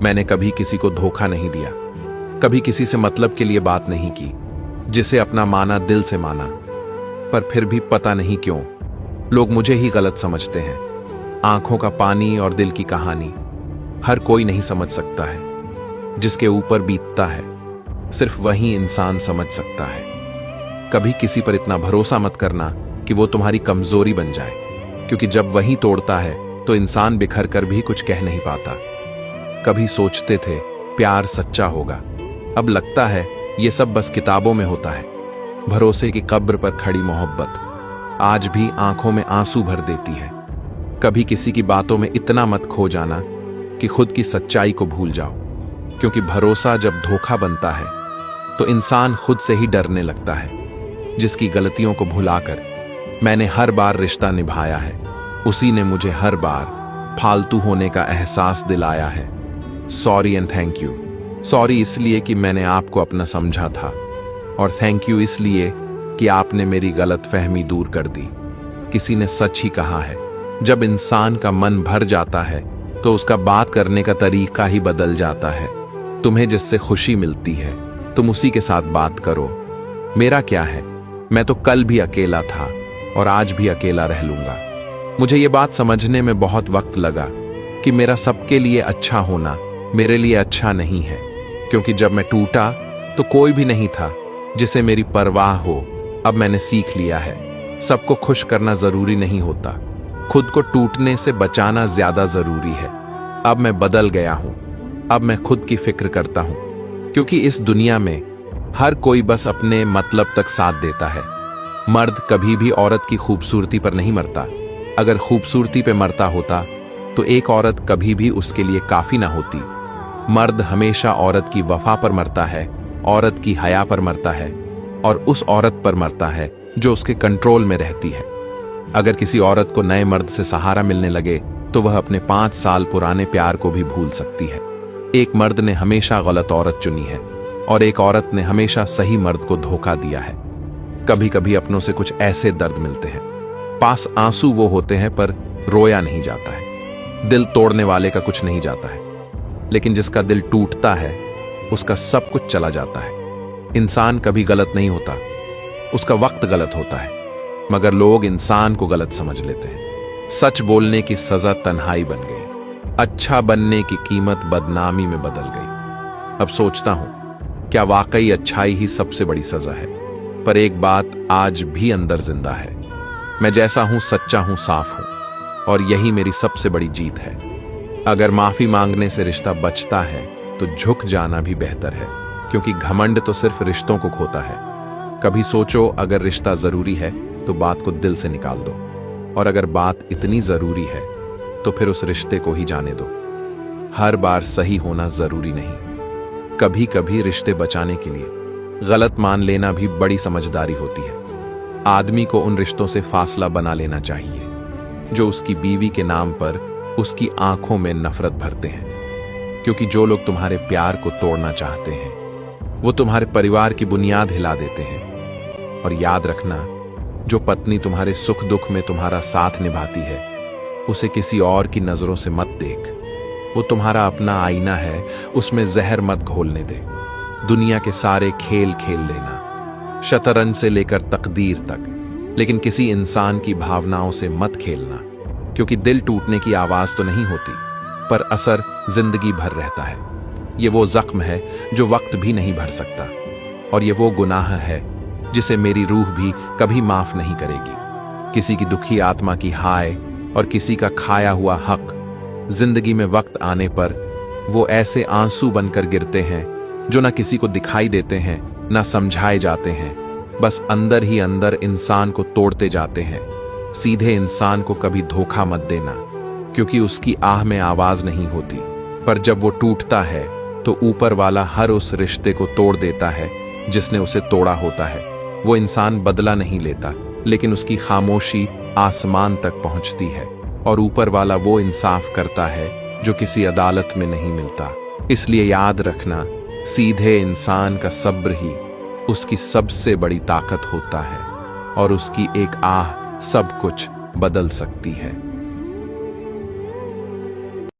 मैंने कभी किसी को धोखा नहीं दिया, कभी किसी से मतलब के लिए बात नहीं की, जिसे अपना माना दिल से माना। पर फिर भी पता नहीं क्यों लोग मुझे ही गलत समझते हैं। आंखों का पानी और दिल की कहानी हर कोई नहीं समझ सकता है। जिसके ऊपर बीतता है सिर्फ वही इंसान समझ सकता है। कभी किसी पर इतना भरोसा मत करना कि वो तुम्हारी कमजोरी बन जाए, क्योंकि जब वही तोड़ता है तो इंसान बिखर कर भी कुछ कह नहीं पाता। कभी सोचते थे प्यार सच्चा होगा, अब लगता है ये सब बस किताबों में होता है। भरोसे की कब्र पर खड़ी मोहब्बत आज भी आंखों में आंसू भर देती है। कभी किसी की बातों में इतना मत खो जाना कि खुद की सच्चाई को भूल जाओ, क्योंकि भरोसा जब धोखा बनता है तो इंसान खुद से ही डरने लगता है। जिसकी गलतियों को भुलाकर मैंने हर बार रिश्ता निभाया है, उसी ने मुझे हर बार फालतू होने का एहसास दिलाया है। Sorry and thank you. Sorry इसलिए कि मैंने आपको अपना समझा था, और थैंक यू इसलिए कि आपने मेरी गलत फहमी दूर कर दी। किसी ने सच ही कहा है, जब इंसान का मन भर जाता है तो उसका बात करने का तरीका ही बदल जाता है। तुम्हें जिससे खुशी मिलती है तुम उसी के साथ बात करो। मेरा क्या है, मैं तो कल भी अकेला था और आज भी अकेला रह लूंगा। मुझे ये बात समझने में बहुत वक्त लगा कि मेरा सबके लिए अच्छा होना मेरे लिए अच्छा नहीं है, क्योंकि जब मैं टूटा तो कोई भी नहीं था जिसे मेरी परवाह हो। अब मैंने सीख लिया है, सबको खुश करना जरूरी नहीं होता, खुद को टूटने से बचाना ज्यादा जरूरी है। अब मैं बदल गया हूं, अब मैं खुद की फिक्र करता हूं, क्योंकि इस दुनिया में हर कोई बस अपने मतलब तक साथ देता है। मर्द कभी भी औरत की खूबसूरती पर नहीं मरता। अगर खूबसूरती पे मरता होता तो एक औरत कभी भी उसके लिए काफी ना होती। मर्द हमेशा औरत की वफा पर मरता है, औरत की हया पर मरता है, और उस औरत पर मरता है जो उसके कंट्रोल में रहती है। अगर किसी औरत को नए मर्द से सहारा मिलने लगे तो वह अपने 5 साल पुराने प्यार को भी भूल सकती है। एक मर्द ने हमेशा गलत औरत चुनी है और एक औरत ने हमेशा सही मर्द को धोखा दिया है। कभी कभी अपनों से कुछ ऐसे दर्द मिलते हैं, पास आंसू वो होते हैं पर रोया नहीं जाता है। दिल तोड़ने वाले का कुछ नहीं जाता है, लेकिन जिसका दिल टूटता है उसका सब कुछ चला जाता है। इंसान कभी गलत नहीं होता, उसका वक्त गलत होता है, मगर लोग इंसान को गलत समझ लेते हैं। सच बोलने की सजा तन्हाई बन गई, अच्छा बनने की कीमत बदनामी में बदल गई। अब सोचता हूं क्या वाकई अच्छाई ही सबसे बड़ी सजा है? पर एक बात आज भी अंदर जिंदा है, मैं जैसा हूं सच्चा हूं, साफ हूं, और यही मेरी सबसे बड़ी जीत है। अगर माफी मांगने से रिश्ता बचता है तो झुक जाना भी बेहतर है, क्योंकि घमंड तो सिर्फ रिश्तों को खोता है। कभी सोचो अगर रिश्ता जरूरी है तो बात को दिल से निकाल दो, और अगर बात इतनी जरूरी है तो फिर उस रिश्ते को ही जाने दो। हर बार सही होना जरूरी नहीं, कभी कभी रिश्ते बचाने के लिए गलत मान लेना भी बड़ी समझदारी होती है। आदमी को उन रिश्तों से फासला बना लेना चाहिए जो उसकी बीवी के नाम पर उसकी आंखों में नफरत भरते हैं, क्योंकि जो लोग तुम्हारे प्यार को तोड़ना चाहते हैं वो तुम्हारे परिवार की बुनियाद हिला देते हैं। और याद रखना, जो पत्नी तुम्हारे सुख दुख में तुम्हारा साथ निभाती है उसे किसी और की नजरों से मत देख। वो तुम्हारा अपना आईना है, उसमें जहर मत घोलने दे। दुनिया के सारे खेल खेल लेना, शतरंज से लेकर तकदीर तक, लेकिन किसी इंसान की भावनाओं से मत खेलना, क्योंकि दिल टूटने की आवाज तो नहीं होती पर असर जिंदगी भर रहता है। ये वो जख्म है जो वक्त भी नहीं भर सकता, और ये वो गुनाह है जिसे मेरी रूह भी कभी माफ नहीं करेगी। किसी की दुखी आत्मा की हाय और किसी का खाया हुआ हक, जिंदगी में वक्त आने पर वो ऐसे आंसू बनकर गिरते हैं जो ना किसी को दिखाई देते हैं ना समझाए जाते हैं, बस अंदर ही अंदर इंसान को तोड़ते जाते हैं। सीधे इंसान को कभी धोखा मत देना, क्योंकि उसकी आह में आवाज नहीं होती, पर जब वो टूटता है तो ऊपर वाला हर उस रिश्ते को तोड़ देता है जिसने उसे तोड़ा होता है। वो इंसान बदला नहीं लेता, लेकिन उसकी खामोशी आसमान तक पहुंचती है, और ऊपर वाला वो इंसाफ करता है जो किसी अदालत में नहीं मिलता। इसलिए याद रखना, सीधे इंसान का सब्र ही उसकी सबसे बड़ी ताकत होता है, और उसकी एक आह सब कुछ बदल सकती है।